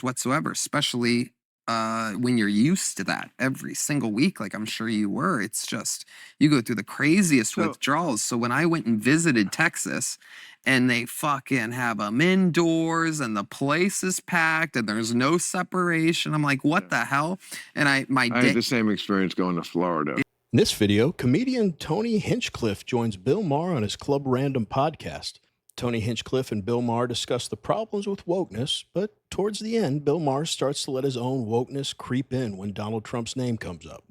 whatsoever, especially when you're used to that every single week, like I'm sure you were. It's just, you go through the craziest So withdrawals. So when I went and visited Texas and they fucking have them indoors and the place is packed and there's no separation, I'm like, what the hell? And I had the same experience going to Florida. In this video, comedian Tony Hinchcliffe joins Bill Maher on his Club Random podcast. Tony Hinchcliffe and Bill Maher discuss the problems with wokeness, but towards the end, Bill Maher starts to let his own wokeness creep in when Donald Trump's name comes up.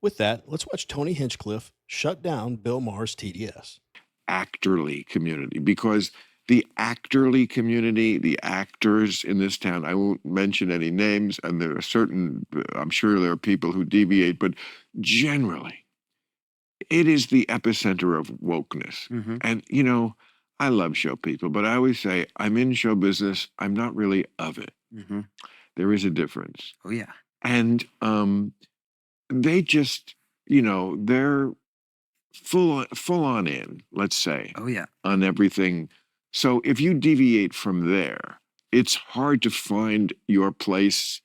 With that, let's watch Tony Hinchcliffe shut down Bill Maher's TDS. Actorly community, because the actorly community, the actors in this town, I won't mention any names, and there are certain, I'm sure there are people who deviate, but generally, it is the epicenter of wokeness. And, you know, I love show people, but I always say, I'm in show business, I'm not really of it. There is a difference. Oh, yeah. And they just, you know, they're full on in, let's say. Oh, yeah. On everything. So if you deviate from there, it's hard to find your place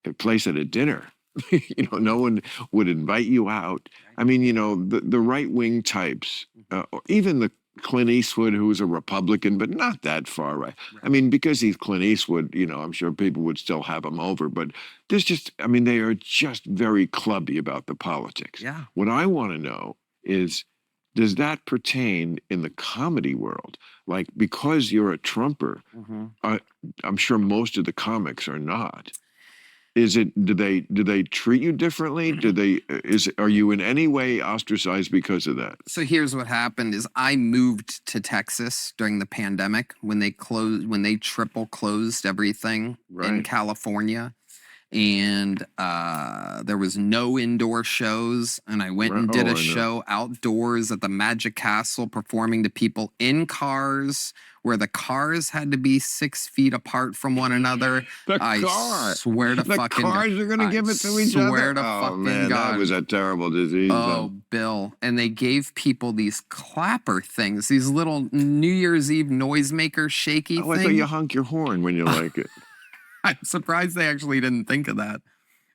at a dinner. You know, no one would invite you out. I mean, you know, the right-wing types, or even the Clint Eastwood, who was a Republican, but not that far right. I mean, because he's Clint Eastwood, you know, I'm sure people would still have him over, but there's just, I mean, they are just very clubby about the politics. Yeah. What I want to know is, does that pertain in the comedy world? Like, because you're a Trumper, I'm sure most of the comics are not. Is it, do they treat you differently? Are you in any way ostracized because of that? So here's what happened is I moved to Texas during the pandemic when they triple closed everything in California. And there was no indoor shows, and I went and did a show outdoors at the Magic Castle, performing to people in cars where the cars had to be 6 feet apart from one another. I swear to fucking God. The cars are going to give it to each other? Swear to fucking man, God. that was a terrible disease. Oh, Bill. And they gave people these clapper things, these little New Year's Eve noisemaker shaky things. I thought you honk your horn when you like it. I'm surprised they actually didn't think of that.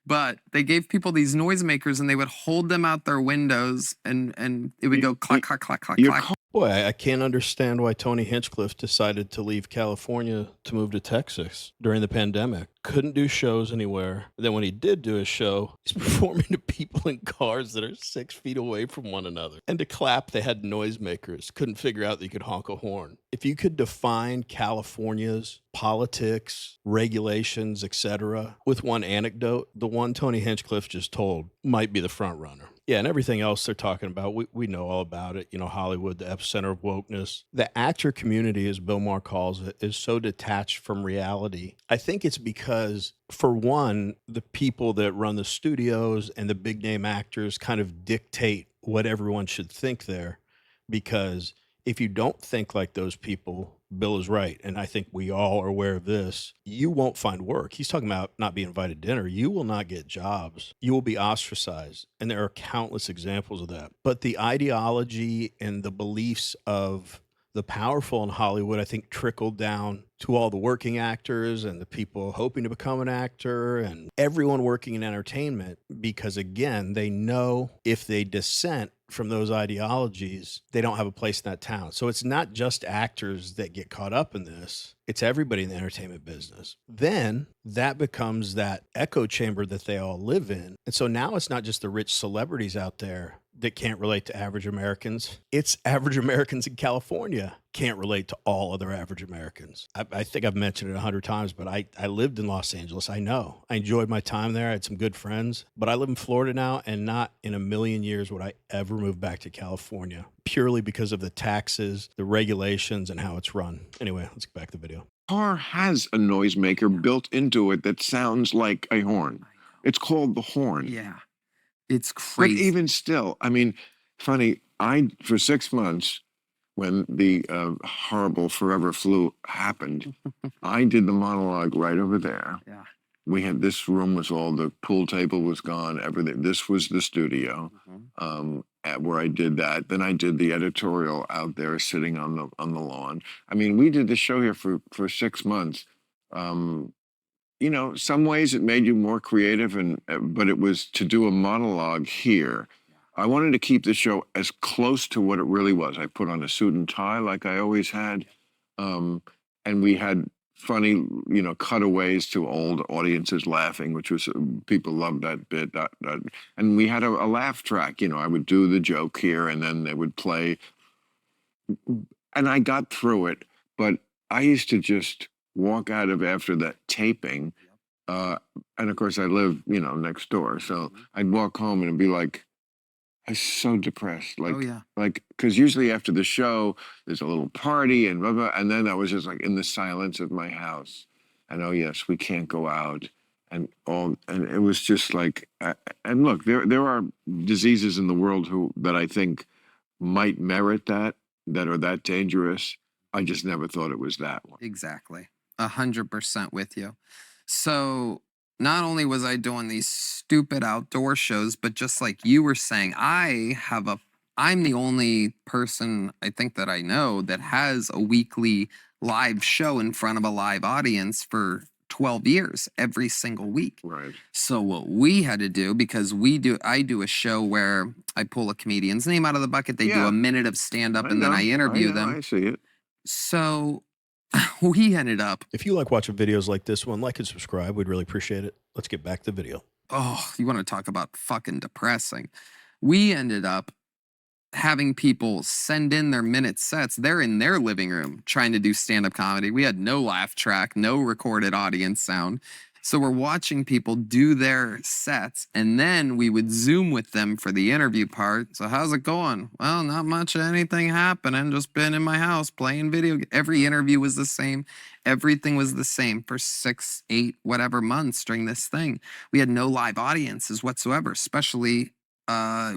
But they gave people these noisemakers and they would hold them out their windows and it would go clack, clack, clack, clack, clack. Boy, I can't understand why Tony Hinchcliffe decided to leave California to move to Texas during the pandemic. Couldn't do shows anywhere. Then when he did do a show, he's performing to people in cars that are 6 feet away from one another. And to clap, they had noisemakers. Couldn't figure out that you could honk a horn. If you could define California's politics, regulations, etc., with one anecdote, the one Tony Hinchcliffe just told might be the front runner. Yeah, and everything else they're talking about, we know all about it. You know, Hollywood, the epicenter of wokeness. The actor community, as Bill Maher calls it, is so detached from reality. I think it's because, for one, the people that run the studios and the big name actors kind of dictate what everyone should think there. Because if you don't think like those people, Bill is right, and I think we all are aware of this, you won't find work. He's talking about not being invited to dinner. You will not get jobs. You will be ostracized, and there are countless examples of that. But the ideology and the beliefs of the powerful in Hollywood, I think, trickled down to all the working actors and the people hoping to become an actor and everyone working in entertainment, because, again, they know if they dissent from those ideologies, they don't have a place in that town. So it's not just actors that get caught up in this. It's everybody in the entertainment business. Then that becomes that echo chamber that they all live in. And so now it's not just the rich celebrities out there that can't relate to average Americans. It's average Americans in California can't relate to all other average Americans. I think I've mentioned it 100 times, but I lived in Los Angeles. I know. I enjoyed my time there. I had some good friends. But I live in Florida now, and not in a million years would I ever move back to California, purely because of the taxes, the regulations, and how it's run. Anyway, let's get back to the video. Car has a noisemaker built into it that sounds like a horn. It's called the horn. Yeah. It's crazy. But even still, I mean, funny, for 6 months, when the horrible forever flu happened, I did the monologue right over there. Yeah. We had, this room was all, the pool table was gone, everything. This was the studio where I did that. Then I did the editorial out there sitting on the lawn. I mean, we did the show here for 6 months. you know, some ways it made you more creative, and but it was to do a monologue here. I wanted to keep the show as close to what it really was. I put on a suit and tie like I always had, and we had funny, you know, cutaways to old audiences laughing, which was people loved that bit. And we had a laugh track. You know, I would do the joke here, and then they would play, and I got through it. But I used to just walk out of after that taping, and of course I live, you know, next door, so I'd walk home and it'd be like, I was so depressed, Oh yeah. like because usually after the show there's a little party and blah blah, and then I was just like in the silence of my house, and oh yes, we can't go out, and all, and it was just like, and look, there are diseases in the world that I think might merit that are that dangerous. I just never thought it was that one. Exactly. 100% with you. So not only was I doing these stupid outdoor shows, but just like you were saying, I'm the only person I think that I know that has a weekly live show in front of a live audience for 12 years, every single week. Right. So what we had to do, because I do a show where I pull a comedian's name out of the bucket. They do Yeah. a minute of stand up I and then know, I interview know, them. I see it. So we ended up, If you like watching videos like this one, like and subscribe. We'd really appreciate it. Let's get back to the video. oh, you want to talk about fucking depressing. We ended up having people send in their minute sets. They're in their living room trying to do stand-up comedy. We had no laugh track, no recorded audience sound. So we're watching people do their sets, and then we would Zoom with them for the interview part. So how's it going? Well, not much of anything happening. Just been in my house playing video. Every interview was the same. Everything was the same for 6, 8, whatever months during this thing. We had no live audiences whatsoever, especially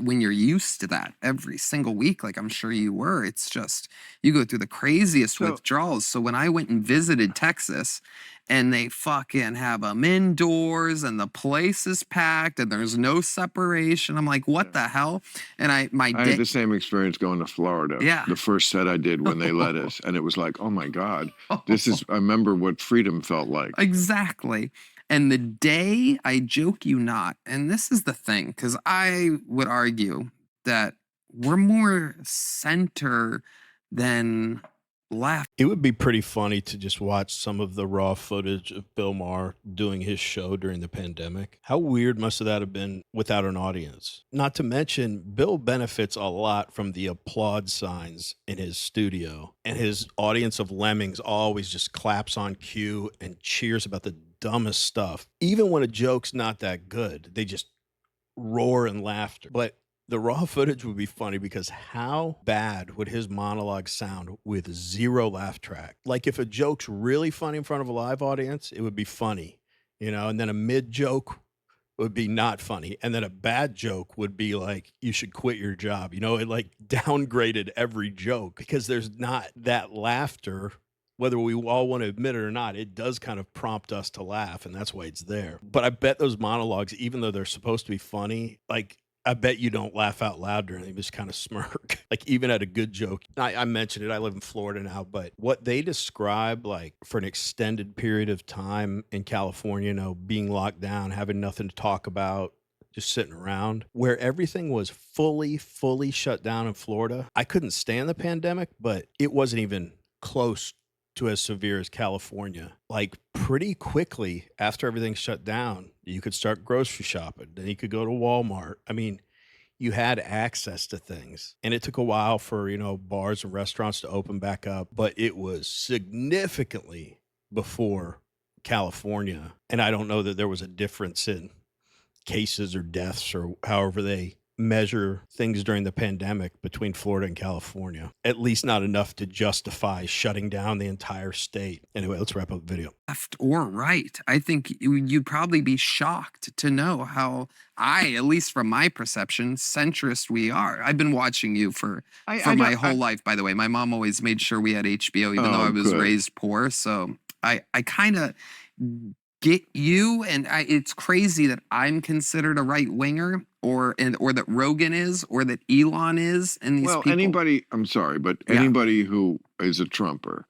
when you're used to that every single week, like I'm sure you were. It's just, you go through the craziest withdrawals. So when I went and visited Texas, and they fucking have them indoors and the place is packed and there's no separation, I'm like, what the hell? And I had the same experience going to Florida. Yeah. The first set I did when they let us, and it was like, oh my God, this is, I remember what freedom felt like. Exactly. And the day, I joke you not, and this is the thing, because I would argue that we're more center than left. It would be pretty funny to just watch some of the raw footage of Bill Maher doing his show during the pandemic. How weird must that have been without an audience? Not to mention, Bill benefits a lot from the applaud signs in his studio, and his audience of lemmings always just claps on cue and cheers about the dumbest stuff. Even when a joke's not that good, they just roar in laughter. But the raw footage would be funny because how bad would his monologue sound with zero laugh track? Like if a joke's really funny in front of a live audience, it would be funny, you know, and then a mid joke would be not funny. And then a bad joke would be like, you should quit your job. You know, it like downgraded every joke because there's not that laughter. Whether we all want to admit it or not, it does kind of prompt us to laugh, and that's why it's there. But I bet those monologues, even though they're supposed to be funny, like I bet you don't laugh out loud during them, just kind of smirk. Like even at a good joke, I mentioned it, I live in Florida now, but what they describe like for an extended period of time in California, you know, being locked down, having nothing to talk about, just sitting around, where everything was fully shut down in Florida. I couldn't stand the pandemic, but it wasn't even close to as severe as California. Like pretty quickly after everything shut down, you could start grocery shopping. Then you could go to Walmart. I mean, you had access to things, and it took a while for, you know, bars and restaurants to open back up, but it was significantly before California. And I don't know that there was a difference in cases or deaths or however they measure things during the pandemic between Florida and California. At least not enough to justify shutting down the entire state. Anyway, let's wrap up the video. Left or right. I think you'd probably be shocked to know how at least from my perception, centrist we are. I've been watching you for my whole life, by the way. My mom always made sure we had HBO, even though I was raised poor. So I kind of get you, and it's crazy that I'm considered a right winger, or that Rogan is, or that Elon is, and these people. Anybody, I'm sorry, but anybody who is a Trumper,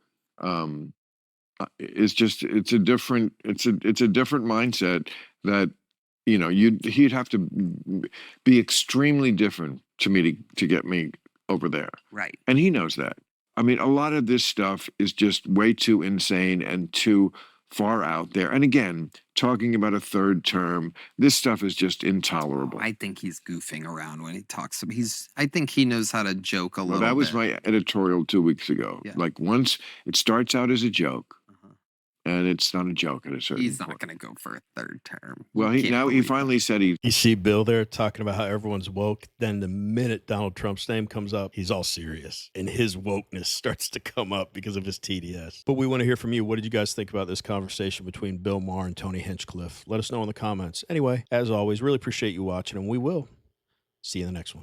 it's a different mindset that he'd have to be extremely different to me to get me over there. Right. And he knows that. I mean, a lot of this stuff is just way too insane and too far out there. And again, talking about a third term, this stuff is just intolerable. I think he's goofing around when he talks. I think he knows how to joke a little That was bit. my editorial 2 weeks ago. Yeah. Like, once it starts out as a joke, Uh-huh. and it's not a joke at a certain He's not point. going to go for a third term. Well, he finally said he. You see Bill there talking about how everyone's woke. Then the minute Donald Trump's name comes up, he's all serious. And his wokeness starts to come up because of his TDS. But we want to hear from you. What did you guys think about this conversation between Bill Maher and Tony Hinchcliffe? Let us know in the comments. Anyway, as always, really appreciate you watching, and we will see you in the next one.